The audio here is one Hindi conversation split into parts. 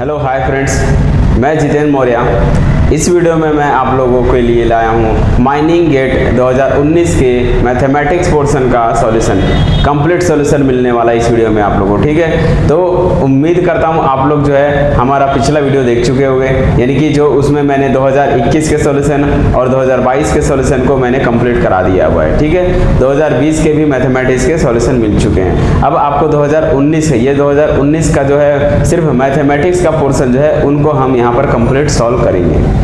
हेलो हाय फ्रेंड्स, मैं जितेंद्र मौर्य। इस वीडियो में मैं आप लोगों के लिए लाया हूँ माइनिंग गेट 2019 के मैथमेटिक्स पोर्शन का सॉल्यूशन, कंप्लीट सॉल्यूशन मिलने वाला इस वीडियो में आप लोगों को। ठीक है, तो उम्मीद करता हूँ आप लोग जो है हमारा पिछला वीडियो देख चुके होंगे, यानी कि जो उसमें मैंने 2021 के सॉल्यूशन और 2022 के सॉल्यूशन को मैंने कंप्लीट करा दिया हुआ है। ठीक है, 2020 के भी मैथमेटिक्स के सॉल्यूशन मिल चुके हैं। अब आपको 2019 है, ये 2019 का जो है सिर्फ मैथमेटिक्स का पोर्शन जो है उनको हम यहाँ पर कंप्लीट सॉल्व करेंगे।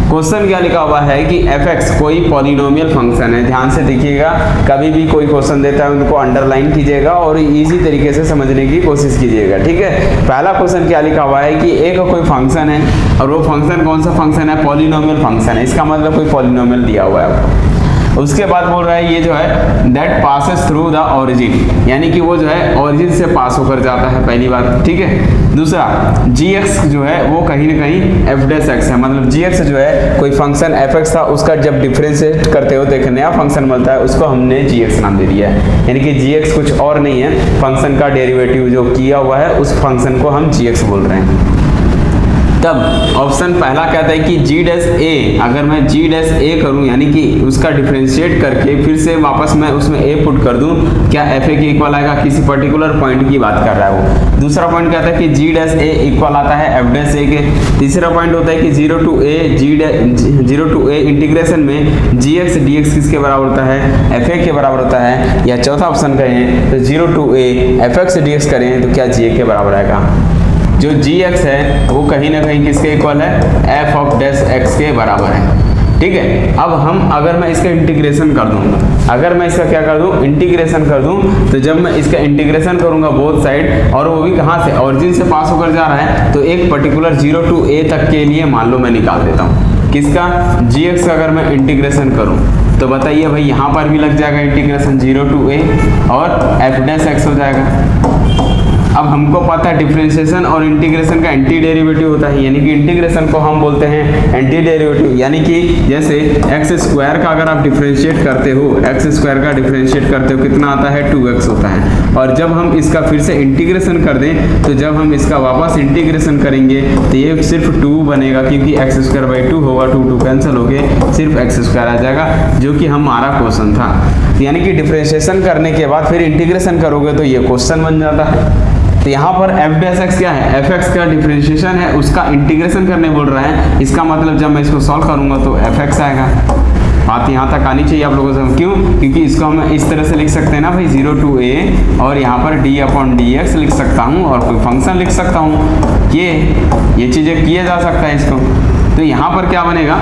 क्वेश्चन क्या लिखा हुआ है कि fx कोई पॉलिनोमियल फंक्शन है। ध्यान से देखिएगा, कभी भी कोई क्वेश्चन देता है उनको अंडरलाइन कीजिएगा और इजी तरीके से समझने की कोशिश कीजिएगा। ठीक है, पहला क्वेश्चन क्या लिखा हुआ है कि एक कोई फंक्शन है और वो फंक्शन कौन सा फंक्शन है, पॉलिनोमियल फंक्शन है। इसका मतलब कोई पॉलिनोमियल दिया हुआ है आपको। उसके बाद बोल रहा है ये जो है that passes through the origin, यानी कि वो जो है ओरिजिन से पास होकर जाता है, पहली बात। ठीक है, दूसरा gx जो है वो कहीं ना कहीं f डैश x है, मतलब gx जो है कोई फंक्शन fx था, उसका जब डिफरेंशिएट करते हो तो एक नया फंक्शन बनता है, उसको हमने gx नाम दे दिया है। यानी कि gx कुछ और नहीं है, फंक्शन का डेरिवेटिव जो किया हुआ है उस फंक्शन को हम gx बोल रहे हैं। तब ऑप्शन पहला कहता है कि g डैश a, अगर मैं g डैश a करूं यानी कि उसका डिफरेंशिएट करके फिर से वापस मैं उसमें a पुट कर दूं, क्या f a के इक्वल आएगा, किसी पर्टिकुलर पॉइंट की बात कर रहा है वो। दूसरा पॉइंट कहता है कि g डैश a इक्वल आता है f डैश a के। तीसरा पॉइंट होता है कि 0 टू a इंटीग्रेशन में gx dx किसके बराबर होता है, f a के बराबर होता है। या चौथा ऑप्शन करें तो 0 टू a fx dx करें तो क्या g a के बराबर आएगा। जो gx है वो कहीं ना कहीं किसके इक्वल है, f ऑफ डैश x के बराबर है। ठीक है, अब हम अगर मैं इसका इंटीग्रेशन कर दूं, अगर मैं इसका क्या कर दूं, इंटीग्रेशन कर दूं, तो जब मैं इसका इंटीग्रेशन करूंगा बोथ साइड, और वो भी कहां से, ओरिजिन से पास होकर जा रहा है, तो एक पर्टिकुलर 0 टू a तक के लिए मान लो मैं निकाल देता हूं किसका, gx का अगर मैं इंटीग्रेशन करूं तो बताइए भाई यहाँ पर भी लग जाएगा इंटीग्रेशन 0 टू a और f डैश x हो जाएगा। अब हमको पता है डिफरेंशिएशन और इंटीग्रेशन का एंटी डेरिवेटिव होता है, यानी कि इंटीग्रेशन को हम बोलते हैं एंटी डेरिवेटिव। यानी कि जैसे एक्स स्क्वायर का अगर आप डिफरेंशिएट करते हो, एक्स स्क्वायर का डिफरेंशिएट करते हो कितना आता है, 2x होता है। और जब हम इसका फिर से इंटीग्रेशन कर दें तो जब हम इसका वापस इंटीग्रेशन करेंगे तो ये सिर्फ 2 बनेगा, क्योंकि एक्स स्क्वायर बाई 2 होगा, 2 कैंसिल हो गए, सिर्फ एक्स स्क्वायर आ जाएगा, जो कि हमारा क्वेश्चन था। यानी कि डिफरेंशिएशन करने के बाद फिर इंटीग्रेशन करोगे तो ये क्वेश्चन बन जाता है। तो यहाँ पर f डैश x क्या है, fx का डिफरेंशिएशन है, उसका इंटीग्रेशन करने बोल रहा है। इसका मतलब जब मैं इसको सॉल्व करूंगा तो fx आएगा। बात यहाँ तक आनी चाहिए आप लोगों से। क्यों? क्योंकि इसको हम इस तरह से लिख सकते हैं ना भाई, 0 टू a, और यहाँ पर d अपॉन dx लिख सकता हूँ और कोई फंक्शन लिख सकता हूँ। ये चीज़ें किया जा सकता है इसको। तो यहाँ पर क्या बनेगा,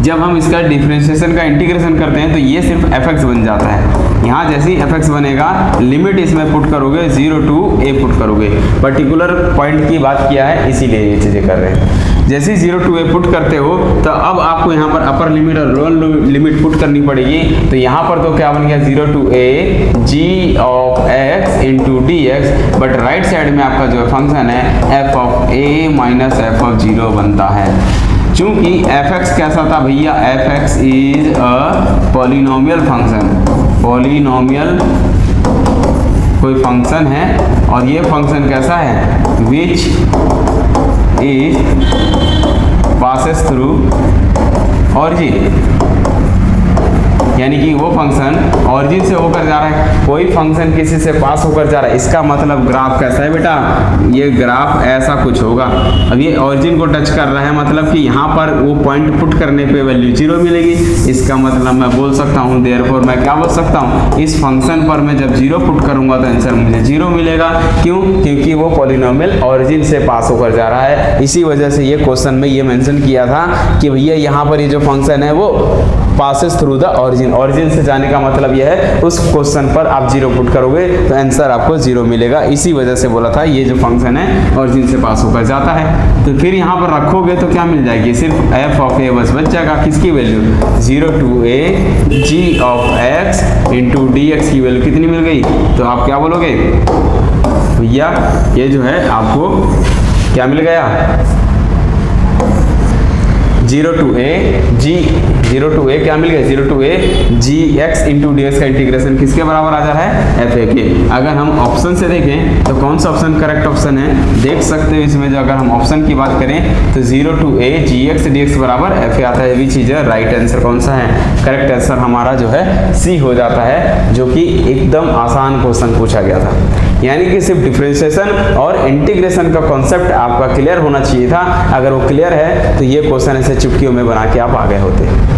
जब हम इसका डिफरेंशिएशन का इंटीग्रेशन करते हैं तो ये सिर्फ fx बन जाता है। यहाँ जैसे ही fx बनेगा, लिमिट इसमें पुट करोगे 0 टू a पुट करोगे, पर्टिकुलर पॉइंट की बात किया है इसीलिए ये चीज़ें कर रहे हैं। जैसे ही 0 टू a पुट करते हो तो अब आपको यहाँ पर अपर लिमिट और लोअर लिमिट पुट करनी पड़ेगी। तो यहाँ पर तो क्या बन गया, 0 to a g of x into d x, but right side में आपका जो फंक्शन है f of a minus f of 0 बनता है। चूंकि fx कैसा था भैया, fx is a polynomial function, polynomial कोई फंक्शन है और ये फंक्शन कैसा है, which is passes through origin, यानी कि वो फंक्शन ओरिजिन से होकर जा रहा है। कोई फंक्शन किसी से पास होकर जा रहा है, इसका मतलब ग्राफ कैसा है बेटा, ये ग्राफ ऐसा कुछ होगा। अब ये ओरिजिन को टच कर रहा है, मतलब कि यहाँ पर वो पॉइंट पुट करने पे वैल्यू 0 मिलेगी। इसका मतलब मैं बोल सकता हूँ, देयरफॉर मैं क्या बोल सकता हूँ, इस फंक्शन पर मैं जब 0 पुट करूंगा तो आंसर मुझे 0 मिलेगा। क्यों? क्योंकि वो पॉलिनोमियल ओरिजिन से पास होकर जा रहा है। इसी वजह से ये क्वेश्चन में ये मेंशन किया था कि भैया यहाँ पर ये जो फंक्शन है वो passes through the origin, origin से जाने का मतलब यह है उस क्वेश्चन पर आप 0 पुट करोगे तो आंसर आपको 0 मिलेगा। इसी वजह से बोला था ये जो फंक्शन है ओरिजिन से पास होकर जाता है। तो फिर यहाँ पर रखोगे तो क्या मिल जाएगी, सिर्फ f ऑफ a बस बच जाएगा। किसकी value, 0 to a g of x into d x की वैल्यू कितनी मिल गई। तो आप क्या बोलोगे भैया, ये जो है आपको क्या मिल गया, 0 to a क्या मिल गया, 0 to a gx into dx का इंटीग्रेशन किसके बराबर आ जा रहा है, एफ ए के। अगर हम ऑप्शन से देखें तो कौन सा ऑप्शन करेक्ट ऑप्शन है, देख सकते हो इसमें जो अगर हम ऑप्शन की बात करें तो 0 to a gx dx बराबर एफ ए आता है, ये भी चीज़ है। राइट आंसर कौन सा है, करेक्ट आंसर हमारा जो है सी हो जाता है, जो कि एकदम आसान क्वेश्चन पूछा गया था। यानी कि सिर्फ डिफरेंशिएशन और इंटीग्रेशन का कॉन्सेप्ट आपका क्लियर होना चाहिए था। अगर वो क्लियर है तो ये क्वेश्चन ऐसे चुटकियों में बना के आप आगे होते।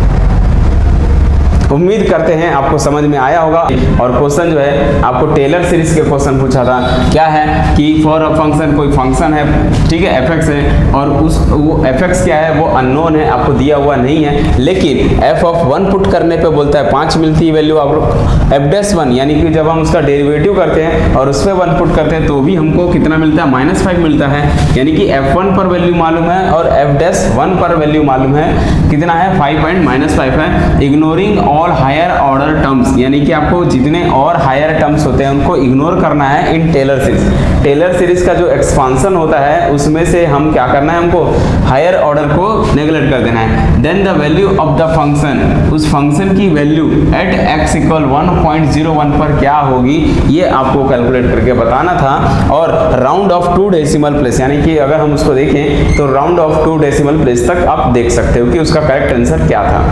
उम्मीद करते हैं आपको समझ में आया होगा। और क्वेश्चन जो है आपको टेलर सीरीज के क्वेश्चन पूछा था, क्या है कि फॉर अ फंक्शन, कोई फंक्शन है, ठीक है, एफ एक्स है, और वो एफ एक्स क्या है, वो अननोन है, आपको दिया हुआ नहीं है, लेकिन एफ ऑफ 1 पुट करने पे बोलता है 5 मिलती है वैल्यू। आप एफ डैश 1 यानी कि जब हम उसका डेरिवेटिव करते हैं और उस पर 1 पुट करते हैं तो भी हमको कितना मिलता है, -5 मिलता है। यानी कि F1 पर वैल्यू मालूम है और F डैश 1 पर वैल्यू मालूम है, कितना है, 5.-5 है। Ignoring all higher order terms, यानी कि आपको जितने और हायर टर्म्स होते हैं उनको इग्नोर करना है इन टेलर सीरीज। टेलर सीरीज का जो एक्सपांशन होता है उसमें से हम क्या करना है, हमको हायर ऑर्डर को नेगलेक्ट कर देना है। Then the value of the function, उस फंक्शन की वैल्यू एट x इक्वल 1.01 पर क्या होगी ये आपको कैलकुलेट करके बताना था। और राउंड ऑफ 2 डेसिमल प्लेस, यानी कि अगर हम उसको देखें तो राउंड ऑफ 2 डेसिमल प्लेस तक आप देख सकते हो कि उसका करेक्ट आंसर क्या था।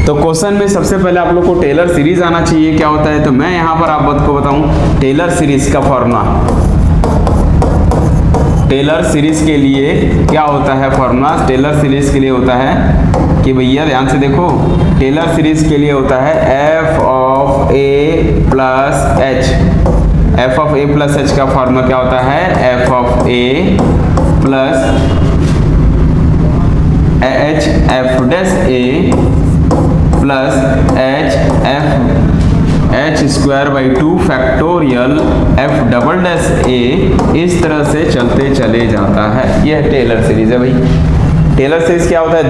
तो क्वेश्चन में सबसे पहले आप लोग को टेलर सीरीज आना चाहिए, क्या होता है, तो मैं यहाँ पर आपको बताऊं टेलर सीरीज का फॉर्मूला। टेलर सीरीज के लिए क्या होता है फॉर्मूला, टेलर सीरीज के लिए होता है कि भैया ध्यान से देखो, टेलर सीरीज के लिए होता है F of A plus H. F of A plus H का फॉर्मूला क्या होता है, F of A plus H F dash A plus H square by 2 factorial F double dash A, इस तरह से चलते चले जाता है। यह टेलर सीरीज है भाई। टेलर सीरीज क्या होता है,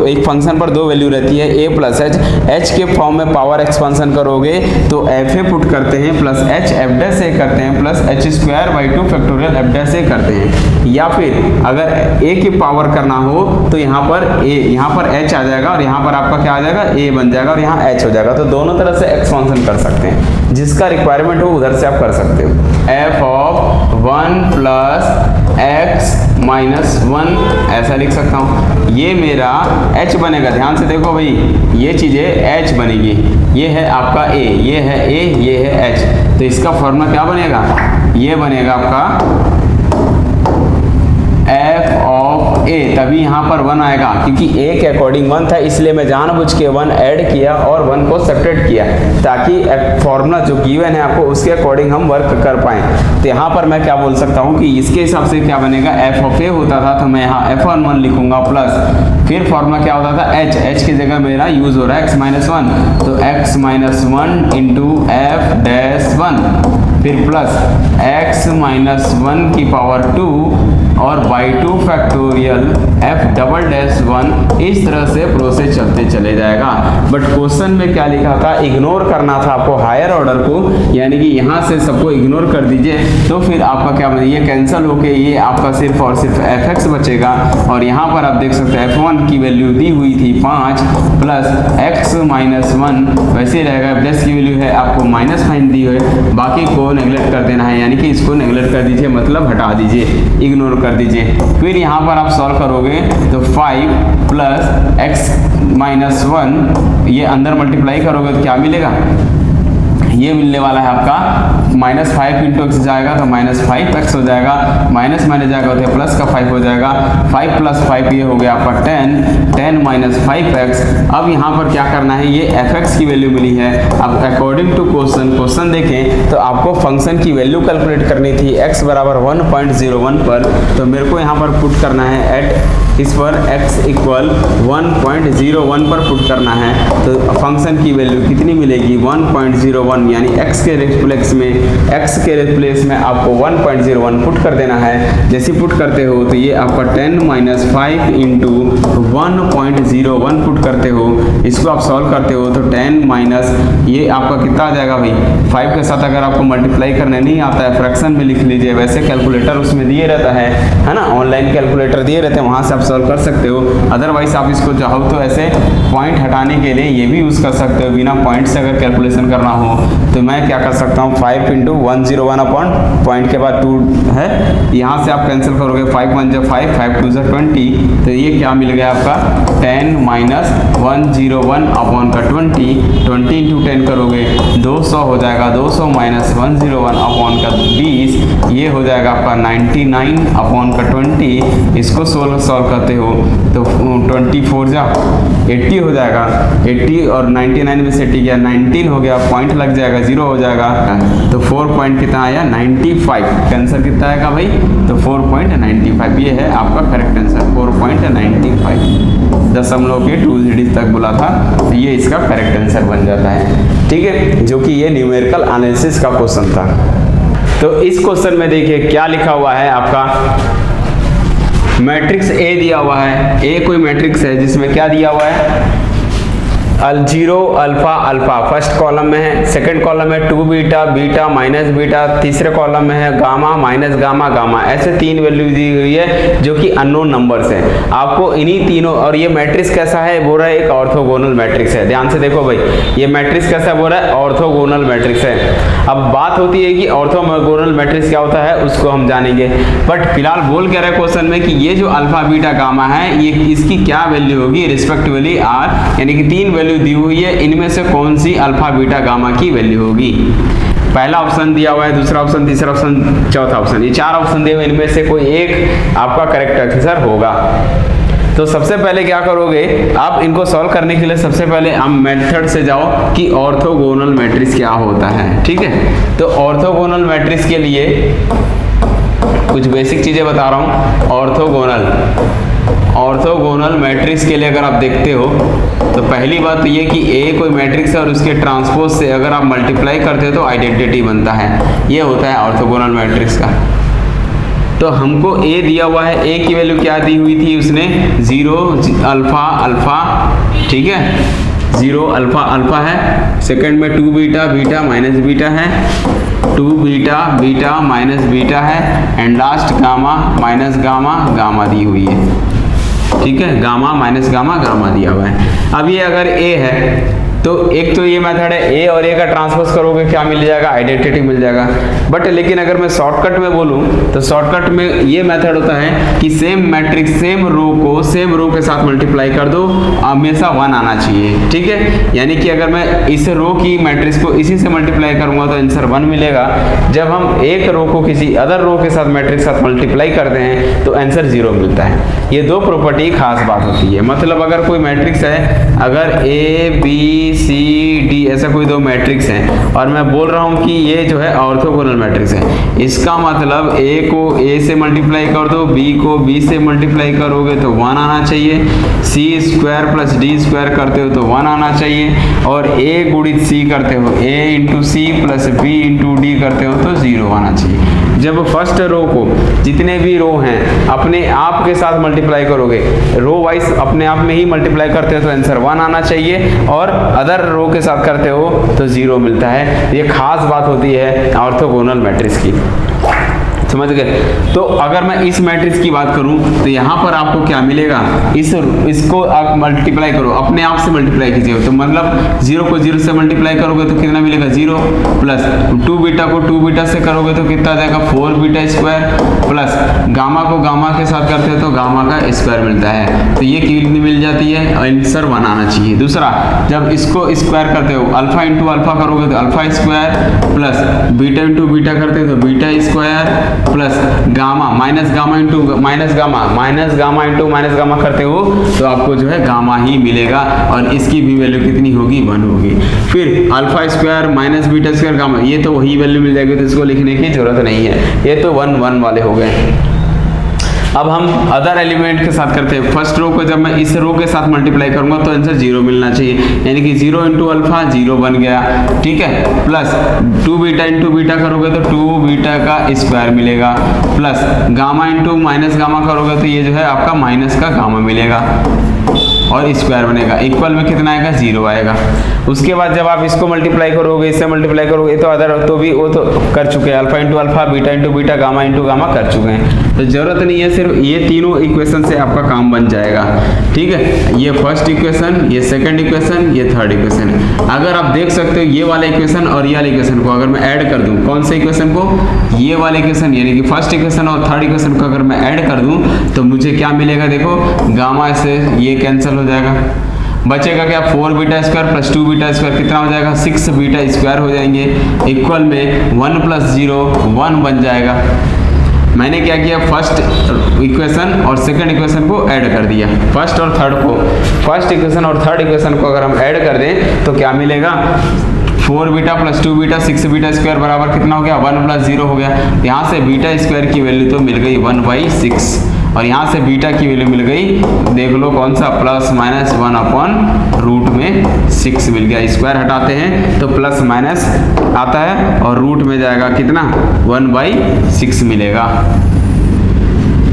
एक फंक्शन पर 2 वैल्यू रहती है, ए प्लस एच के फॉर्म में पावर एक्सपांशन करोगे तो एफ ए पुट करते हैं plus H F dash A करते हैं plus H square by 2 factorial F dash A करते हैं। या फिर अगर ए की पावर करना हो तो यहाँ पर एच आ जाएगा और यहाँ पर आपका क्या आ जाएगा, ए बन जाएगा और यहाँ एच हो जाएगा। तो दोनों तरह से एक्सपांशन कर सकते हैं, जिसका रिक्वायरमेंट हो उधर से आप कर सकते हो। F of 1 plus x minus 1 ऐसा लिख सकता हूँ। ये मेरा h बनेगा, ध्यान से देखो भाई, ये चीज़ें h बनेगी। ये है आपका a, ये है a, ये है h। तो इसका फॉर्मूला क्या बनेगा, ये बनेगा आपका f ऑफ a, तभी यहाँ पर 1 आएगा क्योंकि a के अकॉर्डिंग 1 था, इसलिए मैं जानबूझ के 1 ऐड किया और 1 को सेपरेट किया ताकि फॉर्मूला जो गिवन है आपको उसके अकॉर्डिंग हम वर्क कर पाएँ। तो यहाँ पर मैं क्या बोल सकता हूँ कि इसके हिसाब से क्या बनेगा, f ऑफ a होता था तो मैं यहाँ f1 लिखूंगा प्लस फिर फॉर्मूला क्या होता था, h की जगह मेरा यूज हो रहा है x माइनस 1, तो x minus 1 into F dash 1 फिर प्लस x माइनस 1 की पावर 2 और by 2 factorial f double dash 1, इस तरह से प्रोसेस चलते चले जाएगा। बट क्वेश्चन में क्या लिखा था, इग्नोर करना था आपको हायर ऑर्डर को, यानी कि यहाँ से सबको इग्नोर कर दीजिए तो फिर आपका क्या बने, ये कैंसिल होके ये आपका सिर्फ और सिर्फ fx बचेगा। और यहाँ पर आप देख सकते हैं f1 की वैल्यू दी हुई थी 5 प्लस x माइनस 1 वैसे रहेगा, f डैश की वैल्यू है आपको -5 दी हुई, बाकी को नेगलेक्ट कर देना है, यानी कि इसको नेगलेक्ट कर दीजिए, मतलब हटा दीजिए, इग्नोर कर दीजिए। फिर यहाँ पर आप सॉल्व करोगे तो 5 प्लस x माइनस 1 ये अंदर मल्टीप्लाई करोगे तो क्या मिलेगा, ये मिलने वाला है आपका -5 इंटू एक्स जाएगा तो -5x हो जाएगा, माइनस माइनस जाएगा तो प्लस का 5 हो जाएगा, 5 प्लस 5 ये हो गया आपका 10 माइनस 5x। अब यहाँ पर क्या करना है, ये fx की वैल्यू मिली है। अब अकॉर्डिंग टू क्वेश्चन देखें तो आपको फंक्शन की वैल्यू कैलकुलेट करनी थी x बराबर 1.01 पर, तो मेरे को यहाँ पर पुट करना है एट इस पर x इक्वल 1.01 पर पुट करना है। तो फंक्शन की वैल्यू कितनी मिलेगी, 1.01 मान यानी x के रिप्लेस में आपको 1.01 पुट कर देना है। जैसे पुट करते हो तो ये आपका 10 माइनस 5 इंटू 1.01 पुट करते हो, इसको आप सॉल्व करते हो तो 10 माइनस ये आपका कितना आ जाएगा भाई 5 के साथ। अगर आपको मल्टीप्लाई करने नहीं आता है फ्रैक्शन में लिख लीजिए, वैसे कैलकुलेटर उसमें दिए रहता है ना, ऑनलाइन कैलकुलेटर दिए रहते हैं, वहाँ से आप सॉल्व कर सकते हो। अदरवाइज आप इसको चाहो तो ऐसे पॉइंट हटाने के लिए ये भी यूज़ कर सकते हो, बिना पॉइंट से अगर कैलकुलेशन करना हो तो मैं क्या कर सकता हूँ 5 इंटू 101 अपॉन पॉइंट के बाद 2 है, यहाँ से आप कैंसिल करोगे 5 1 जा 5 5 2 जा 20, तो ये क्या मिल गया आपका 10 माइनस 101 अपॉन का 20 इंटू 10 करोगे 200 हो जाएगा, 200 माइनस 101 अपॉन का 20 ये हो जाएगा आपका 99 अपॉन का 20। इसको सॉल्व करते हो तो 24 जा 80 हो जाएगा, 80 और 99 में से 80 गया 19 हो गया, पॉइंट लग जाएगा 0 हो जाएगा, तो 4 पॉइंट कितना आया 95। आंसर कितना आएगा भाई तो 4.95, ये है आपका करेक्ट आंसर 4.95। दशमलव के 2 डिजिट तक बोला था, तो ये इसका करेक्ट आंसर बन जाता है, ठीक है, जो कि ये न्यूमेरिकल एनालिसिस का क्वेश्चन था। तो इस क्वेश्चन में देखिए क्या लिखा हुआ है आपका, मैट्रिक्स ए दिया हुआ है, ए कोई मैट्रिक्स है जिसमें क्या दिया हुआ है 0 अल्फा अल्फा फर्स्ट कॉलम में है, सेकंड कॉलम में 2 बीटा बीटा माइनस बीटा, तीसरे कॉलम में है गामा माइनस गामा गामा, ऐसे 3 वैल्यू दी हुई है जो कि अननोन नंबर्स हैं। आपको इन्हीं तीनों, और ये मैट्रिक्स कैसा है बोल रहा है एक ऑर्थोगोनल मैट्रिक्स है, ध्यान से देखो भाई ये मैट्रिक्स कैसा बोल रहा है ऑर्थोगोनल मैट्रिक्स है। अब बात होती है कि ऑर्थोगोनल मैट्रिक्स क्या होता है उसको हम जानेंगे, बट फिलहाल बोल क्या रहा है क्वेश्चन में कि ये जो अल्फा बीटा गामा है ये इसकी क्या वैल्यू होगी रिस्पेक्टिवली आर, यानी कि 3 वैल्यू दी हुई है, इनमें से कौन सी अल्फा बीटा गामा की वैल्यू होगी। पहला ऑप्शन दिया हुआ है, दूसरा ऑप्शन, तीसरा ऑप्शन, चौथा ऑप्शन, ये 4 ऑप्शन दिए हुए, इनमें से कोई एक आपका करेक्ट आंसर होगा। तो सबसे पहले क्या करोगे आप इनको सॉल्व करने के लिए सबसे पहले हम मेथड से जाओ कि ऑर्थोगोनल मैट्रिक्स क्या होता है, ठीक है। तो ऑर्थोगोनल मैट्रिक्स के लिए कुछ बेसिक चीजें बता रहा हूं। ऑर्थोगोनल मैट्रिक्स के लिए अगर आप देखते हो तो पहली बात तो ये कि ए कोई मैट्रिक्स है और उसके ट्रांसपोज से अगर आप मल्टीप्लाई करते हो तो आइडेंटिटी बनता है, ये होता है ऑर्थोगोनल मैट्रिक्स का। तो हमको ए दिया हुआ है, ए की वैल्यू क्या दी हुई थी उसने 0 अल्फा अल्फा, ठीक है 0 अल्फा अल्फा है, सेकंड में 2 बीटा बीटा माइनस बीटा है, 2 बीटा बीटा माइनस बीटा है, and last gamma minus gamma gamma दी हुई है, ठीक है, गामा माइनस गामा गामा दिया हुआ है। अब ये अगर ए है तो एक तो ये मेथड है, ए और ए का ट्रांसपोज करोगे क्या मिल जाएगा आइडेंटिटी मिल जाएगा। बट लेकिन अगर मैं शॉर्टकट में बोलूं तो शॉर्टकट में ये मेथड होता है कि सेम मैट्रिक्स सेम रो के साथ मल्टीप्लाई कर दो, हमेशा 1 आना चाहिए, ठीक है। यानी कि अगर मैं इस रो की मैट्रिक्स को इसी से मल्टीप्लाई करूंगा तो आंसर 1 मिलेगा। जब हम एक रो को किसी अदर रो के साथ मैट्रिक्स साथ मल्टीप्लाई करते हैं तो आंसर 0 मिलता है। ये दो प्रॉपर्टी खास बात होती है। मतलब अगर कोई मैट्रिक्स है, अगर ए बी सी डी ऐसा कोई 2 मैट्रिक्स हैं और मैं बोल रहा हूं कि ये जो है ऑर्थोगोनल मैट्रिक्स है, इसका मतलब ए को ए से मल्टीप्लाई कर दो, बी को बी से मल्टीप्लाई करोगे तो 1 आना चाहिए, सी स्क्वायर प्लस डी स्क्वायर करते हो तो 1 आना चाहिए, और ए गुणित सी करते हो A into C plus B into D करते हो तो 0 आना चाहिए। जब फर्स्ट रो को जितने भी रो हैं अपने आप के साथ मल्टीप्लाई करोगे, रो वाइज अपने आप में ही मल्टीप्लाई करते हो तो आंसर 1 आना चाहिए, और अदर रो के साथ करते हो तो 0 मिलता है। ये खास बात होती है ऑर्थोगोनल मैट्रिक्स की, समझ गए। तो अगर मैं इस मैट्रिक्स की बात करूं तो यहाँ पर आपको क्या मिलेगा, इसको आप मल्टीप्लाई करो, अपने आप से मल्टीप्लाई कीजिए तो मतलब 0 को 0 से मल्टीप्लाई करोगे तो कितना मिलेगा 0, प्लस 2 बीटा को 2 बीटा से करोगे तो कितना जाएगा 4 बीटा स्क्वायर, प्लस गामा को गामा के साथ करते हो तो गामा का स्क्वायर मिलता है। तो ये कितनी मिल जाती है, आंसर 1 आना चाहिए। दूसरा, जब इसको स्क्वायर करते हो अल्फा इंटू अल्फा करोगे तो alpha square, plus beta into beta करते हो तो beta square, plus gamma minus gamma into minus gamma into minus gamma करते हो तो आपको जो है गामा ही मिलेगा, और इसकी भी वैल्यू कितनी होगी 1 होगी। फिर alpha square minus beta square gamma, ये तो वही वैल्यू मिल जाएगी, तो इसको लिखने की जरूरत नहीं है, ये तो 1 1 वाले हो गए। अब हम अदर एलिमेंट के साथ करते हैं। फर्स्ट रो को जब मैं इस रो के साथ मल्टीप्लाई करूंगा तो आंसर 0 मिलना चाहिए, यानी कि 0 इंटू अल्फा 0 बन गया, ठीक है। प्लस 2 बीटा इंटू बीटा करोगे तो 2 बीटा का स्क्वायर मिलेगा, plus gamma into minus gamma करोगे तो ये जो है आपका माइनस का गामा मिलेगा और स्क्वायर बनेगा। इक्वल में कितना आएगा? 0 आएगा। उसके बाद जब आप इसको मल्टीप्लाई करोगे, इससे मल्टीप्लाई करोगे तो अदर तो भी वो तो कर चुके हैं, alpha into alpha, beta into beta, gamma into gamma कर चुके हैं, तो जरूरत नहीं है, सिर्फ ये तीनों इक्वेशन से आपका काम बन जाएगा, ठीक है। ये फर्स्ट इक्वेशन, ये सेकंड इक्वेशन, ये थर्ड इक्वेशन। अगर आप देख सकते हो ये वाला इक्वेशन और ये वाले इक्वेशन को अगर मैं ऐड कर दूं, कौन से इक्वेशन को? ये वाले इक्वेशन, यानी कि फर्स्ट इक्वेशन और थर्ड इक्वेशन को अगर मैं ऐड कर दूं तो मुझे क्या मिलेगा? देखो गामा से ये कैंसिल हो जाएगा, बचेगा क्या? 4 beta square plus 2 beta square कितना हो जाएगा? 6 बीटा स्क्वायर हो जाएंगे। इक्वल में 1 प्लस 0 1 बन जाएगा। मैंने क्या किया? फर्स्ट इक्वेशन और सेकंड इक्वेशन को ऐड कर दिया, फर्स्ट और थर्ड को। फर्स्ट इक्वेशन और थर्ड इक्वेशन को अगर हम ऐड कर दें तो क्या मिलेगा? 4 beta plus 2 beta 6 beta square बराबर कितना हो गया? 1 प्लस 0 हो गया। यहाँ से बीटा स्क्वायर की वैल्यू तो मिल गई 1/6 और यहाँ से बीटा की वैल्यू मिल गई, देख लो कौन सा? प्लस माइनस 1 अपॉन रूट में 6 मिल गया। स्क्वायर हटाते हैं तो प्लस माइनस आता है और रूट में जाएगा कितना? 1/6 मिलेगा।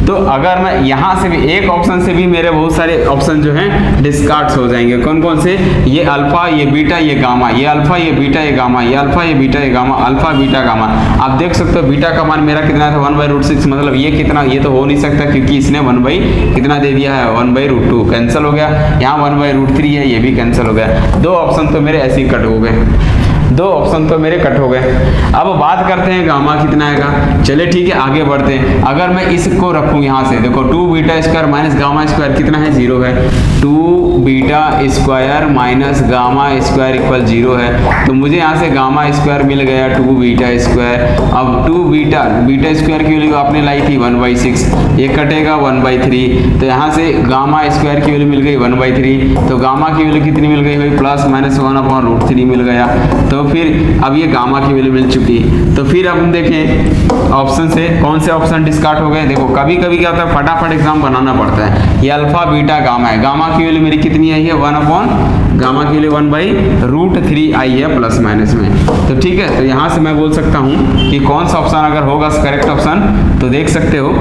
तो अगर मैं यहाँ से भी एक ऑप्शन से भी मेरे बहुत सारे ऑप्शन जो हैं डिस्कार्ड्स हो जाएंगे। कौन कौन से? ये अल्फा, ये बीटा, ये गामा, ये अल्फा, ये बीटा, ये गामा, ये अल्फा, ये बीटा, ये गामा, अल्फा बीटा गामा। आप देख सकते हो बीटा का मान मेरा कितना था? 1/√6, मतलब ये कितना? ये तो हो नहीं सकता क्योंकि इसने 1 कितना दे दिया है? 1/√2 कैंसिल हो गया। यहाँ 1/√3 है, ये भी कैंसिल हो गया। 2 ऑप्शन तो मेरे ऐसे ही कट हो गए, 2 ऑप्शन तो मेरे कट हो गए। अब बात करते हैं गामा कितना आएगा। चलिए ठीक है, आगे बढ़ते हैं। अगर मैं इसको रखूं यहाँ से, देखो 2 beta square minus gamma square कितना है? 0 है। 2 beta square minus gamma square equal 0 है, तो मुझे यहाँ से गामा स्क्वायर मिल गया 2 बीटा स्क्वायर। अब 2 बीटा स्क्वायर की वैल्यू आपने लाई थी 1/6, ये कटेगा 1/3, तो यहाँ से गामा स्क्वायर की वैल्यू मिल गई 1/3, तो गामा की वैल्यू कितनी मिल गई भाई? प्लस माइनस 1/√3 मिल गया। तो फिर अब ये गामा की वैल्यू मिल चुकी, तो फिर अब हम देखें ऑप्शन से कौन से ऑप्शन डिस्कार्ड हो गए। देखो कभी कभी क्या होता है, फटाफट एग्जाम बनाना पड़ता है। ये अल्फा बीटा गामा है, गामा की वैल्यू मेरी कितनी आई है? 1 गामा की वैल्यू 1/√3 आई है प्लस माइनस में। तो ठीक है, तो यहाँ से मैं बोल सकता हूँ कि कौन सा ऑप्शन अगर होगा करेक्ट ऑप्शन, तो देख सकते हो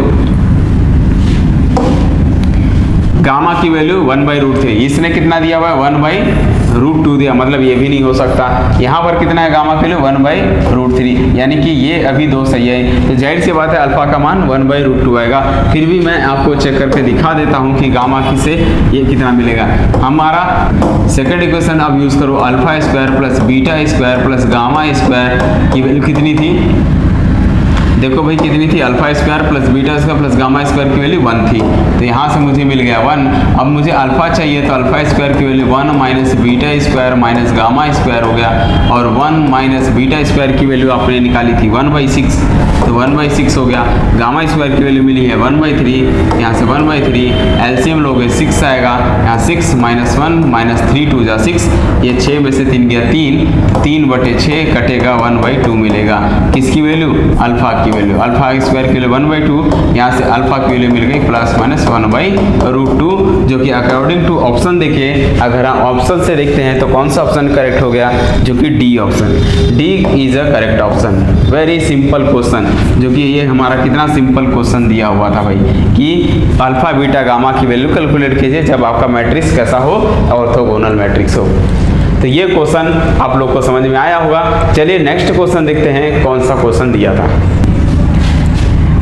गामा की वैल्यू 1/√3, इसने कितना दिया हुआ है? 1/√2 दिया, मतलब ये भी नहीं हो सकता। यहाँ पर कितना है गामा की वैल्यू? 1/√3, यानी कि ये अभी 2 सही है, तो जाहिर सी बात है अल्फा का मान 1/√2 आएगा। फिर भी मैं आपको चेक करके दिखा देता हूँ कि गामा की से ये कितना मिलेगा। हमारा सेकंड इक्वेशन अब यूज करो, alpha square plus beta square plus gamma square की वैल्यू कितनी थी? देखो भाई कितनी थी? Alpha square plus beta square plus gamma square की वैल्यू 1 थी, तो यहाँ से मुझे मिल गया 1। अब मुझे अल्फा चाहिए, तो अल्फा स्क्वायर की value 1 minus beta square minus gamma square हो गया, और 1 माइनस बीटा स्क्वायर की वैल्यू आपने निकाली थी 1/6, तो 1/6 हो गया। गामा स्क्वायर की वैल्यू मिली है 1/3, यहाँ से 1/3 एलसीएम लोगे 6 आएगा, यहाँ 6 माइनस 1 माइनस 3 2 जा 6, ये 6 में से 3 गया 3/6 कटेगा 1/2 मिलेगा। किसकी वैल्यू? अल्फा की वैल्यू। अल्फा स्क्वायर की वैल्यू 1/2, यहाँ से अल्फा की वैल्यू मिल गई प्लस माइनस 1/√2, जो कि अकॉर्डिंग टू ऑप्शन देखिए, अगर हम ऑप्शन से देखते हैं तो कौन सा ऑप्शन करेक्ट हो गया? जो कि D option, D is a correct option. Very simple question, जो कि ये हमारा कितना सिंपल क्वेश्चन दिया हुआ था भाई, कि अल्फा बीटा गामा की वैल्यू कैलकुलेट कीजिए जब आपका मैट्रिक्स कैसा हो? ऑर्थोगोनल मैट्रिक्स हो। तो ये क्वेश्चन आप लोग को समझ में आया होगा। चलिए नेक्स्ट क्वेश्चन देखते हैं कौन सा क्वेश्चन दिया था।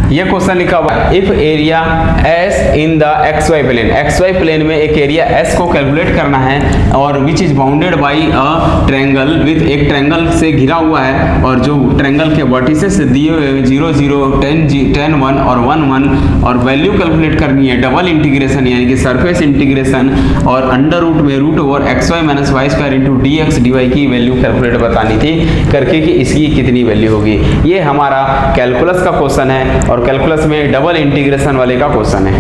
ये क्वेश्चन लिखा हुआ है, if area s in the XY plane, XY plane में एक एरिया एस को कैलकुलेट करना है, और which is bounded by a triangle, with एक ट्रायंगल से घिरा हुआ है, और जो ट्रायंगल के वर्टिसेस दिए हुए 0 0 10 1 और 1 1, और वैल्यू कैलकुलेट करनी है डबल इंटीग्रेशन, यानी कि सरफेस इंटीग्रेशन, और अंडर रूट में root over xy minus Y square into dx dy की वैल्यू कैलकुलेट बतानी थी करके कि इसकी कितनी वैल्यू होगी। ये हमारा कैलकुलस का क्वेश्चन है, और कैलकुलस में डबल इंटीग्रेशन वाले का क्वेश्चन है।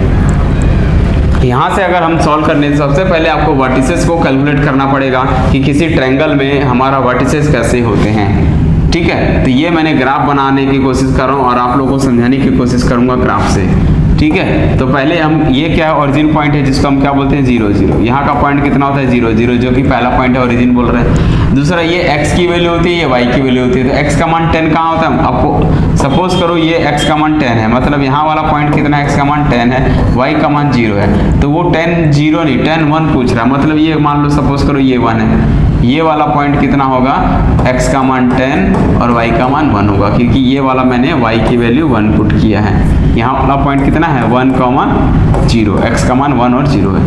यहाँ से अगर हम सॉल्व करने से सबसे पहले आपको वर्टिसेस को कैलकुलेट करना पड़ेगा कि किसी ट्रायंगल में हमारा वर्टिसेस कैसे होते हैं। ठीक है, तो ये मैंने ग्राफ बनाने की कोशिश कर रहा हूँ और आप लोगों को समझाने की कोशिश करूंगा ग्राफ से। ठीक है। तो पहले हम ये क्या है, ओरिजिन पॉइंट है जिसको हम क्या बोलते हैं 0 0। यहाँ का पॉइंट कितना होता है 0 0, जो कि पहला पॉइंट है, ओरिजिन बोल रहे हैं। दूसरा ये x की वैल्यू होती है, ये y की वैल्यू होती है। तो x का मान 10 कहाँ होता है, आपको सपोज करो ये x का मान 10 है, मतलब यहाँ वाला पॉइंट कितना है, x का मान 10 है, y का मान 0 है। तो वो 10 0 नहीं 10 1 पूछ रहा है, मतलब ये मान लो सपोज करो ये 1 है, ये वाला पॉइंट कितना होगा, x का मान 10 और y का मान 1 होगा, क्योंकि ये वाला मैंने y की वैल्यू 1 पुट किया है। यहाँ वाला पॉइंट कितना है 1 0, x का मान 1 और 0 है।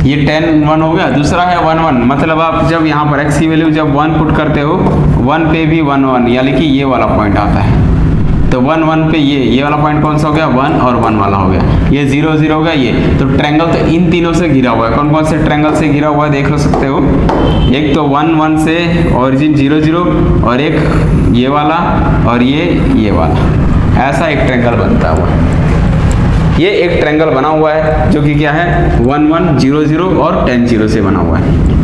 ये 10 1 हो गया। दूसरा है 1 1, मतलब आप जब यहाँ पर x की वैल्यू जब 1 पुट करते हो 1 पे भी 1 1, यानी कि ये वाला पॉइंट आता है। तो 1 1 पे ये वाला पॉइंट कौन सा हो गया, 1 और 1 वाला हो गया। ये 0 0 हो गया ये। तो ट्रायंगल तो इन तीनों से घिरा हुआ है। कौन कौन से ट्रायंगल से घिरा हुआ है देख सकते हो। एक तो 1 1 से ओरिजिन 0 0, और एक ये वाला और ये वाला, ऐसा एक ट्रायंगल बनता हुआ है। ये एक ट्रायंगल बना हुआ है जो कि क्या है 1 1 0 0 और 10 0 से बना हुआ है।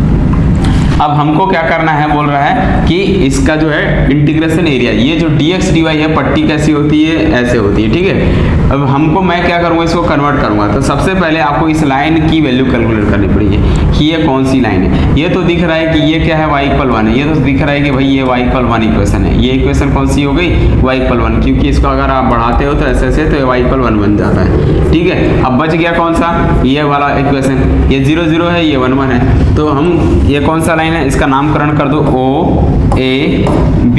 अब हमको क्या करना है, बोल रहा है कि इसका जो है इंटीग्रेशन एरिया, ये जो dx dy है पट्टी कैसी होती है, ऐसे होती है, ठीक है। अब हमको मैं क्या करूँगा, इसको कन्वर्ट करूँगा। तो सबसे पहले आपको इस लाइन की वैल्यू कैलकुलेट करनी पड़ेगी कि ये कौन सी लाइन है। ये तो दिख रहा है कि ये क्या है y = 1 है, ये तो दिख रहा है कि भाई ये y = 1 इक्वेशन है। ये इक्वेशन कौन सी हो गई, y = 1, क्योंकि इसको अगर आप बढ़ाते हो तो ऐसे ऐसे तो y = 1 बन जाता है, ठीक है। अब बच गया कौन सा, ये वाला इक्वेशन, ये 0 0 है, ये 1 1 है। तो हम ये कौन सा लाइन है, इसका नामकरण कर दो OAB,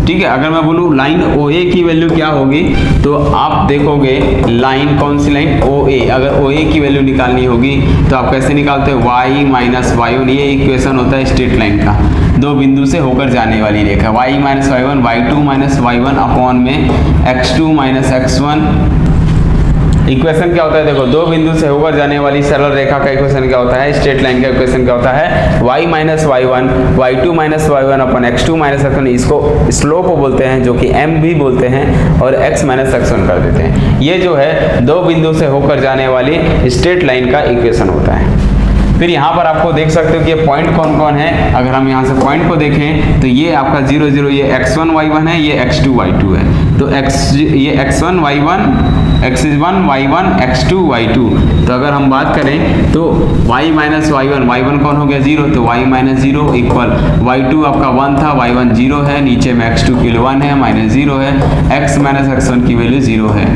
ठीक है। अगर मैं बोलूँ लाइन OA की वैल्यू क्या होगी, तो आप देखोगे लाइन कौन सी लाइन OA, अगर OA की वैल्यू निकालनी होगी तो आप कैसे निकालते हो, y - y1। ये इक्वेशन होता है स्ट्रेट लाइन का, दो बिंदु से होकर जाने वाली रेखा। y - y1 y2 - y1 upon में x2 - x1। इक्वेशन क्या होता है, देखो दो बिंदु से होकर जाने वाली सरल रेखा का इक्वेशन क्या होता है, स्ट्रेट लाइन का इक्वेशन क्या होता है, y - y1 y2 - y1 अपन x2 - x1, इसको स्लोप बोलते हैं, जो कि m भी बोलते हैं, और x - x1 कर देते हैं। ये जो है दो बिंदु से होकर जाने वाली स्ट्रेट लाइन का इक्वेशन होता है। फिर यहाँ पर आपको देख सकते हो कि ये पॉइंट कौन कौन है। अगर हम यहाँ से पॉइंट को देखें तो ये आपका 0 0, ये x1 y1 है, ये x2 y2 है। तो ये x1 y1 x1 y1 x2 y2। तो अगर हम बात करें तो y - y1, y1 कौन हो गया 0, तो y - 0 इक्वल y2 आपका 1 था, y1 0 है, नीचे में x2 की 1 है, -0 है, x - x1 की वैल्यू 0 है।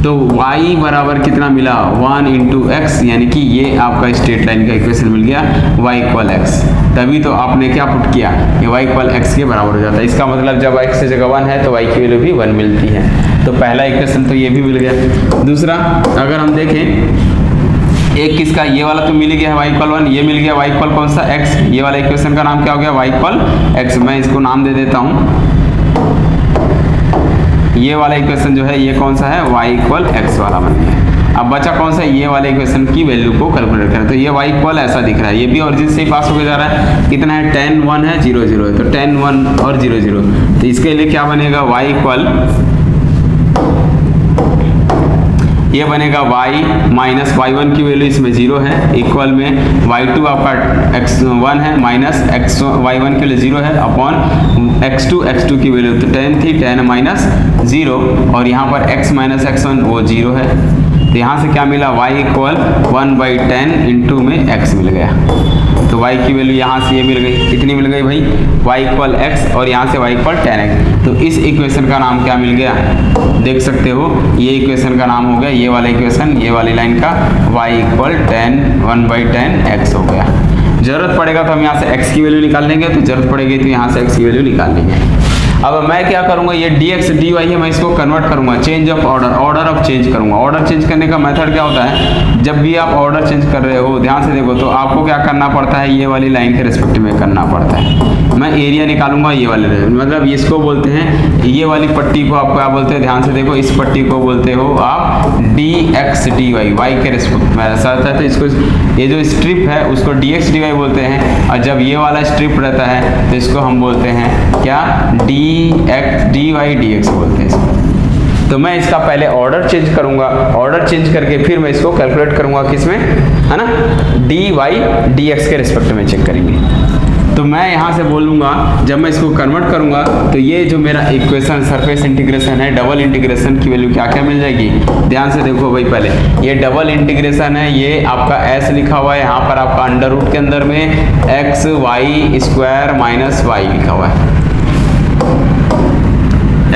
तो y बराबर कितना मिला 1 × x, यानी कि ये आपका स्ट्रेट लाइन का इक्वेशन मिल गया y = x। तभी तो आपने क्या पुट किया, ये y = x के बराबर हो जाता है। इसका मतलब जब x की जगह 1 है तो y की वैल्यू भी 1 मिलती है। तो पहला इक्वेशन तो ये भी मिल गया। दूसरा अगर हम देखें, एक किसका, ये वाला तो मिल गया है y = 1, ये मिल गया y = कौन सा x, ये वाला इक्वेशन का नाम क्या हो गया y = x। मैं इसको नाम दे देता हूँ, ये वाला इक्वेशन जो है ये कौन सा है, y = x वाला बन गया। अब बचा कौन सा, ये वाले इक्वेशन की वैल्यू को कैलकुलेट करें। तो ये y = ऐसा दिख रहा है, ये भी ओरिजिन से ही पास होकर जा रहा है। कितना है 10 1 है, 0 0 है, तो 10 1 और 0 0। तो इसके लिए क्या बनेगा, y = ये बनेगा y - y1 की वैल्यू इसमें 0 है, इक्वल में y2 आपका x1 है, माइनस y1 के लिए 0 है, अपॉन x2 की वैल्यू तो 10 थी, 10 - 0, और यहाँ पर x - x1 वो 0 है। तो यहाँ से क्या मिला, y = 1/10 इंटू में x मिल गया। तो y की वैल्यू यहाँ से ये मिल गई, कितनी मिल गई भाई, y = x, और यहाँ से y = 10x। तो इस इक्वेशन का नाम क्या मिल गया, देख सकते हो, ये इक्वेशन का नाम हो गया, ये वाला इक्वेशन, ये वाली लाइन का y = 10 1/10x हो गया। जरूरत पड़ेगा तो हम यहाँ से x की वैल्यू निकाल लेंगे, तो जरूरत पड़ेगी तो यहाँ से x की वैल्यू निकाल लेंगे। अब मैं क्या करूंगा, ये dx dy है, मैं इसको कन्वर्ट करूंगा, change of order of change करूंगा। ऑर्डर चेंज करने का मेथड क्या होता है, जब भी आप ऑर्डर चेंज कर रहे हो, ध्यान से देखो, तो आपको क्या करना पड़ता है, ये वाली लाइन के रिस्पेक्ट में करना पड़ता है। मैं एरिया निकालूंगा, ये वाले मतलब इसको बोलते हैं, ये वाली पट्टी को आप क्या बोलते हैं, ध्यान से देखो, इस पट्टी को बोलते हो आप dx dy, y के रिस्पेक्ट में ऐसा होता है। तो इसको, ये जो स्ट्रिप है उसको dx dy बोलते हैं, और जब ये वाला स्ट्रिप रहता है तो इसको हम बोलते हैं क्या, dx dy dx बोलते हैं इसको। तो मैं इसका पहले ऑर्डर चेंज करूंगा, ऑर्डर चेंज करके फिर मैं इसको कैलकुलेट करूंगा किसमें, है ना, dy dx के रिस्पेक्ट में चेक करेंगे। तो मैं यहाँ से बोलूँगा जब मैं इसको कन्वर्ट करूँगा तो ये जो मेरा इक्वेशन सरफेस इंटीग्रेशन है, डबल इंटीग्रेशन की वैल्यू क्या क्या मिल जाएगी, ध्यान से देखो भाई। पहले ये डबल इंटीग्रेशन है, ये आपका s लिखा हुआ है, यहाँ पर आपका अंडर रूट के अंदर में x Y square minus Y लिखा हुआ है,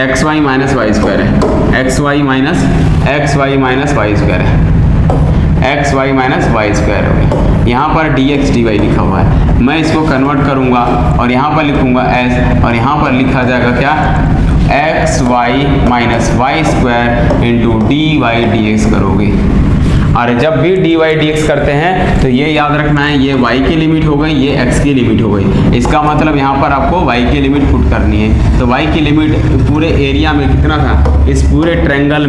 X Y minus Y square है, X Y minus Y square है, X Y minus Y square हो गया। यहाँ पर डी एक्स डी वाई लिखा हुआ है, मैं इसको कन्वर्ट करूँगा और यहाँ पर लिखूँगा एस, और यहाँ पर लिखा जाएगा क्या, x Y minus Y square into d y d x करोगे। और जब भी डी वाई डी एक्स करते हैं तो ये याद रखना है, ये y की लिमिट हो गई, ये x की लिमिट हो गई। इसका मतलब यहाँ पर आपको y की लिमिट पुट करनी है। तो y की लिमिट पूरे एरिया में कितना था, इस पूरे ट्रायंगल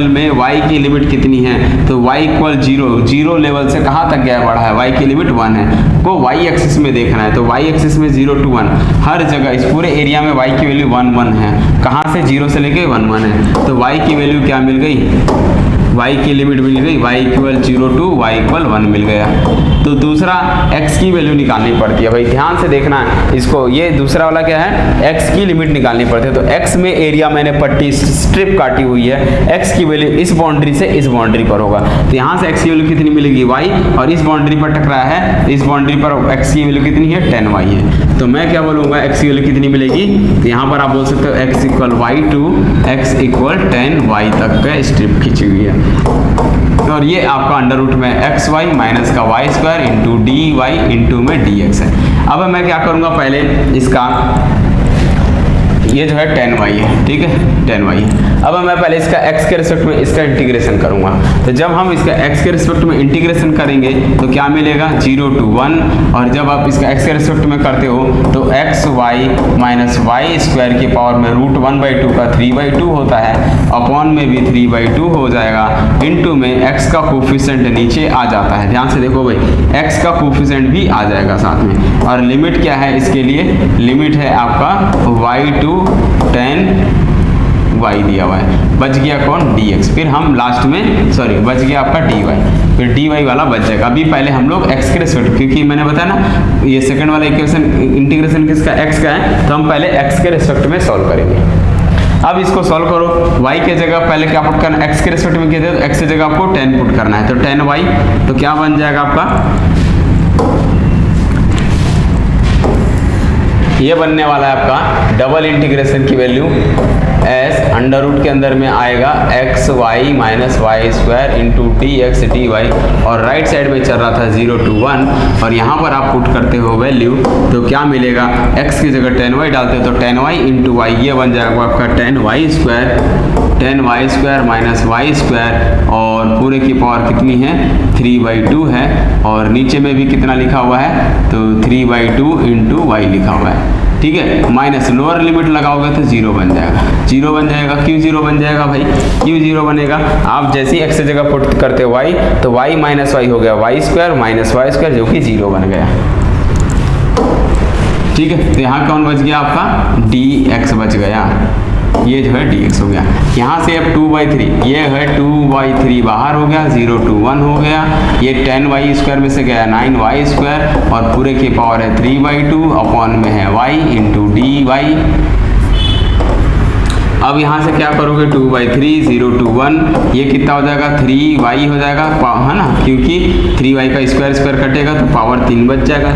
में y की लिमिट कितनी है, तो y इक्वल 0, 0 लेवल से कहाँ तक गया बढ़ा है, y की लिमिट 1 है। को y एक्सिस में देखना है, तो y एक्सिस में 0 to 1 हर जगह इस पूरे एरिया में y की वैल्यू 1 1 है। कहाँ से, 0 से लेके 1 1 है। तो y की वैल्यू क्या मिल गई, y की लिमिट मिल गई, y equal 0 to y equal 1 मिल गया। तो दूसरा x की वैल्यू निकालनी पड़ती है भाई, ध्यान से देखना है इसको। ये दूसरा वाला क्या है, x की लिमिट निकालनी पड़ती है। तो x में एरिया मैंने पट्टी स्ट्रिप काटी हुई है, x की वैल्यू इस बाउंड्री से इस बाउंड्री पर होगा। तो यहाँ से x की वैल्यू कितनी मिलेगी, y, और इस बाउंड्री पर टकराया है, इस बाउंड्री पर x की वैल्यू कितनी है, 10y है। तो मैं क्या बोलूँगा, x की वैल्यू कितनी मिलेगी, तो यहाँ पर आप बोल सकते हो x equal y to x equal 10y तक का स्ट्रिप खींची हुई है। और ये आपका अंडर रूट में एक्स वाई माइनस का y square into d y into में डी एक्स है। अब मैं क्या करूँगा, पहले इसका ये जो है 10y है, ठीक है 10y है। अब मैं पहले इसका x के रिस्पेक्ट में इसका इंटीग्रेशन करूंगा। तो जब हम इसका x के रिस्पेक्ट में इंटीग्रेशन करेंगे तो क्या मिलेगा, 0 to 1, और जब आप इसका x के रिस्पेक्ट में करते हो तो x Y minus Y square की पावर में √1/2 का 3/2 होता है, अपॉन में भी 3/2 हो जाएगा, इनटू में x का कोफिशिएंट नीचे आ जाता है। ध्यान से देखो भाई, x का कोफिशिएंट भी आ जाएगा साथ में। और लिमिट क्या है इसके लिए, लिमिट है आपका y टू 10y दिया हुआ है, बच गया कौन, dx। फिर हम लास्ट में बच गया आपका dy, फिर dy वाला बच जाएगा। अभी पहले हम लोग x के रिस्पेक्ट, क्योंकि मैंने बताया ना ये सेकंड वाला इक्वेशन इंटीग्रेशन किसका, x का है, तो हम पहले x के रिस्पेक्ट में सॉल्व करेंगे। अब इसको सॉल्व करो, y के जगह पहले क्या पुट करना, x के रिस्पेक्ट में किया तो x की जगह आपको 10 पुट करना है, तो 10y, तो क्या बन जाएगा आपका, ये बनने वाला है आपका डबल इंटीग्रेशन की वैल्यू एस अंडर रूट के अंदर में आएगा x Y minus Y square into d x d y, और राइट साइड में चल रहा था 0 to 1, और यहाँ पर आप पुट करते हो वैल्यू तो क्या मिलेगा, x की जगह 10y डालते हो तो 10y इंटू वाई, ये बन जाएगा आपका 10y square minus Y square, और पूरे की पावर कितनी है 3/2 है, और नीचे में भी कितना लिखा हुआ है, तो 3/2 इंटू वाई लिखा हुआ है, ठीक है। माइनस लोअर लिमिट लगाओगे तो 0 बन जाएगा, 0 बन जाएगा। क्यों 0 बन जाएगा भाई, क्यों 0 बनेगा, आप जैसे ही x की जगह पुट करते हो y, तो y माइनस वाई हो गया y square minus Y square, जो कि 0 बन गया, ठीक है। तो यहाँ कौन बच गया आपका, dx बच गया, ये जो है dx हो गया। यहाँ से अब 2/3, ये है 2/3 बाहर हो गया, 0 to 1 हो गया, ये 10y स्क्वायर में से गया 9y स्क्वायर, और पूरे की पावर है 3/2, अपॉन में है y इंटू डी वाई। अब यहाँ से क्या करोगे, 2/3 0 to 1, ये कितना हो जाएगा 3y हो जाएगा, है ना, क्योंकि 3y का स्क्वायर कटेगा तो पावर 3 बच जाएगा।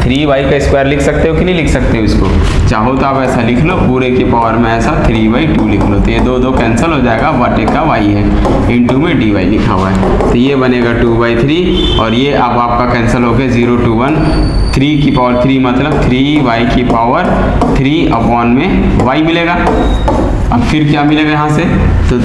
3y का स्क्वायर लिख सकते हो कि नहीं लिख सकते हो, इसको चाहो तो आप ऐसा लिख लो, पूरे की पावर में ऐसा 3/2 लिख लो, तो ये 2 कैंसिल हो जाएगा, बटे का y है, इंटू में dy लिखा हुआ है, तो ये बनेगा 2/3, और ये अब आपका कैंसिल हो गया 0 to 1, 3 की पावर 3 मतलब 3y की पावर 3 अपॉन में y मिलेगा। अब फिर क्या मिलेगा यहाँ से, तो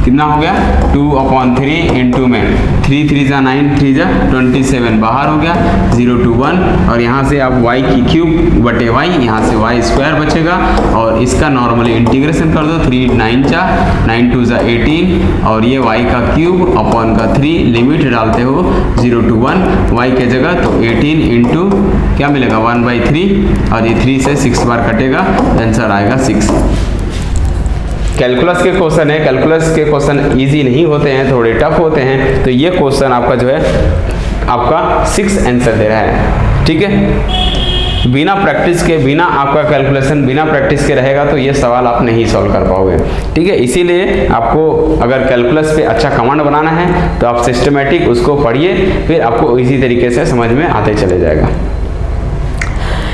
कितना हो गया 2/3 इंटू में 3 3 जा 9 3 जा 27 बाहर हो गया, 0 to 1, और यहाँ से आप y की क्यूब बटे y, यहाँ से y स्क्वायर बचेगा, और इसका नॉर्मली इंटीग्रेशन कर दो, 3 9 जा 9 2 जा 18, और ये y का क्यूब अपॉन का 3, लिमिट डालते हो 0 to 1 y के जगह, तो 18 इंटू क्या मिलेगा 1/3, और ये 3 से 6 बार कटेगा, आंसर आएगा 6। कैलकुलस के क्वेश्चन है, कैलकुलस के क्वेश्चन इजी नहीं होते हैं, थोड़े टफ होते हैं, तो ये क्वेश्चन आपका जो है आपका 6 आंसर दे रहा है। ठीक है। बिना प्रैक्टिस के, बिना आपका कैलकुलेशन बिना प्रैक्टिस के रहेगा तो ये सवाल आप नहीं सॉल्व कर पाओगे, ठीक है। इसीलिए आपको अगर कैलकुलस पे अच्छा कमांड बनाना है तो आप सिस्टमेटिक उसको पढ़िए, फिर आपको इसी तरीके से समझ में आते चले जाएगा।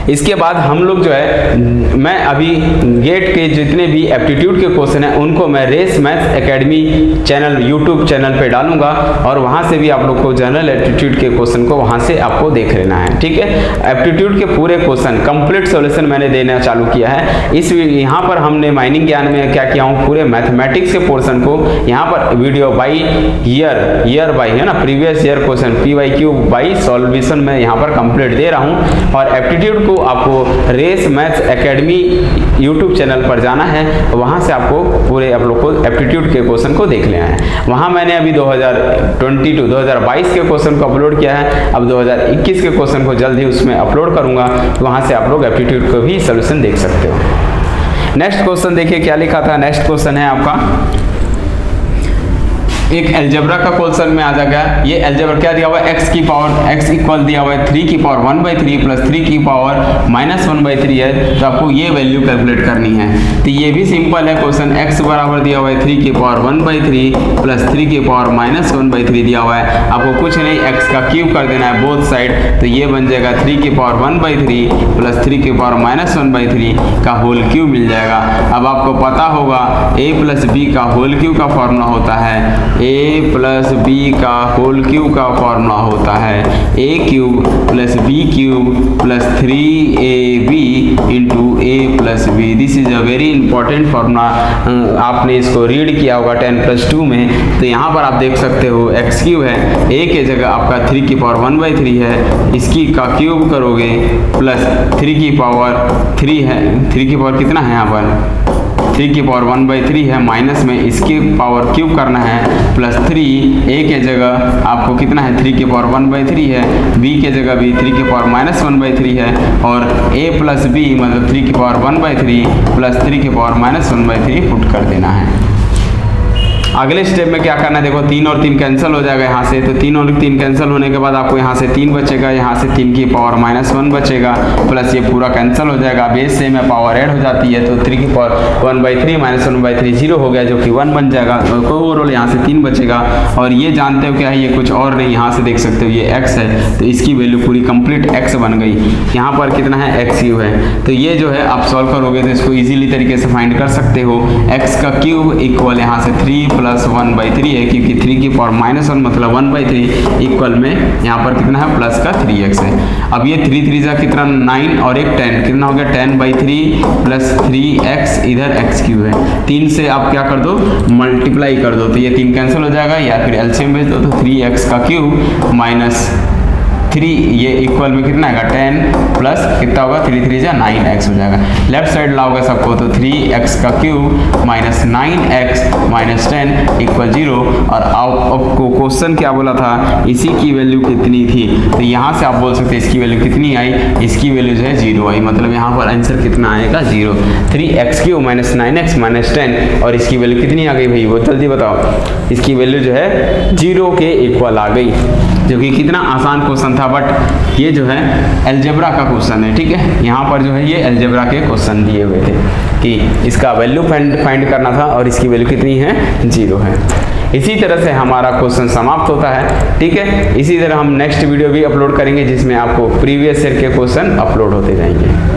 इसके बाद हम लोग जो है, मैं अभी गेट के जितने भी एप्टीट्यूड के क्वेश्चन हैं उनको मैं race maths academy channel YouTube channel पे डालूंगा और वहां से भी आप लोग को जनरल एप्टीट्यूड के क्वेश्चन को वहां से आपको देख लेना है, ठीक है। एप्टीट्यूड के पूरे क्वेश्चन कंप्लीट सॉल्यूशन मैंने देना चालू किया है। इस यहाँ पर हमने माइनिंग ज्ञान में क्या किया हूँ, पूरे मैथमेटिक्स के पोर्शन को यहाँ पर वीडियो बाई ईयर बाई है ना, previous year question PYQ by solution में यहाँ पर कंप्लीट दे रहा हूँ। और एप्टीट्यूड को आपको race maths academy YouTube channel पर जाना है, वहां से आपको पूरे आप लोग को एप्टीट्यूड के क्वेश्चन को देख लेना है। वहां मैंने अभी 2022 के क्वेश्चन को अपलोड किया है, अब 2021 के क्वेश्चन को जल्द ही उसमें अपलोड करूंगा, तो वहां से आप लोग एप्टीट्यूड को भी सोल्यूशन देख सकते हो। नेक्स्ट क्वेश्चन देखिए क्या लिखा था। नेक्स्ट क्वेश्चन है आपका एक अलजेब्रा का क्वेश्चन में आ जाएगा। ये अलजेब्रा क्या दिया हुआ है, x की पावर x इक्वल दिया हुआ है 3 की पावर 1/3 प्लस 3 की पावर -1/3 है, तो आपको ये वैल्यू कैलकुलेट करनी है। तो ये भी सिंपल है क्वेश्चन। x बराबर दिया हुआ है 3 की पावर 1/3 प्लस 3 की पावर -1/3 दिया हुआ है। आपको कुछ नहीं, x का क्यूब कर देना है बोथ साइड, तो ये बन जाएगा 3 की पावर 1/3 प्लस 3 की पावर -1/3 का होल क्यूब मिल जाएगा। अब आपको पता होगा a प्लस b का होल क्यूब का फॉर्मूला होता है, a प्लस बी का होल क्यूब का फॉर्मूला होता है a cube plus b cube plus 3ab into a plus b। This is a very important formula, आपने इसको रीड किया होगा 10+2 में। तो यहाँ पर आप देख सकते हो x क्यूब है, a के जगह आपका 3 की पावर 1/3 है, इसकी का क्यूब करोगे प्लस 3 की पावर 3 है, 3 की पावर कितना है यहाँ पर 3 की पावर 1/3 है, माइनस में इसकी पावर क्यूब करना है प्लस 3, a के जगह आपको कितना है 3 की पावर 1/3 है, b के जगह भी 3 की पावर -1/3 है, और a प्लस b मतलब 3 की पावर 1/3 प्लस 3 की पावर -1/3 पुट कर देना है। अगले स्टेप में क्या करना है, देखो 3 और 3 कैंसिल हो जाएगा यहाँ से, तो 3 और 3 कैंसिल होने के बाद आपको यहाँ से 3 बचेगा, यहाँ से 3 की पावर -1 बचेगा, प्लस ये पूरा कैंसिल हो जाएगा, बेस से में पावर ऐड हो जाती है, तो 3 की पावर 1/3 -1/3 0 हो गया, जो कि 1 बन जाएगा। ओवरऑल यहाँ से 3 बचेगा, और ये जानते हो क्या है, ये कुछ और नहीं, यहाँ से देख सकते हो ये x है, तो इसकी वैल्यू पूरी कंप्लीट x बन गई। यहाँ पर कितना है x क्यूब है, तो ये जो है आप सॉल्व करोगे तो इसको ईजिली तरीके से फाइंड कर सकते हो। x का क्यूब इक्वल यहाँ से 3 प्लस 1/3 है, क्योंकि 3 की पावर -1 मतलब 1/3 इक्वल में यहाँ पर कितना है प्लस का 3x है। अब ये 3 3 जा कितना 9 और एक 10, कितना हो गया 10/3 प्लस 3x, इधर x क्यूब है, 3 से आप क्या कर दो मल्टीप्लाई कर दो, तो ये 3 कैंसिल हो जाएगा, या फिर एलसीएम भेज दो, तो 3x का क्यूब माइनस 3 ये इक्वल में कितना आएगा 10 प्लस कितना होगा 3 3 जा 9x हो जाएगा। लेफ्ट साइड लाओगे सबको तो 3x का cube minus 9x minus 10 equal 0। और आपको क्वेश्चन क्या बोला था, इसी की वैल्यू कितनी थी, तो यहाँ से आप बोल सकते हैं इसकी वैल्यू कितनी आई, इसकी वैल्यू जो है 0 आई, मतलब यहाँ पर आंसर कितना आएगा 0। 3x cube minus 9x minus 10, और इसकी वैल्यू कितनी आ गई भाई, वो जल्दी बताओ, इसकी वैल्यू जो है 0 के इक्वल आ गई, जो कि कितना आसान क्वेश्चन था। बट ये जो है अलजेब्रा का क्वेश्चन है, ठीक है। यहाँ पर जो है ये अलजेब्रा के क्वेश्चन दिए हुए थे कि इसका वैल्यू फाइंड करना था, और इसकी वैल्यू कितनी है 0 है। इसी तरह से हमारा क्वेश्चन समाप्त होता है, ठीक है। इसी तरह हम नेक्स्ट वीडियो भी अपलोड करेंगे जिसमें आपको प्रीवियस ईयर के क्वेश्चन अपलोड होते जाएंगे।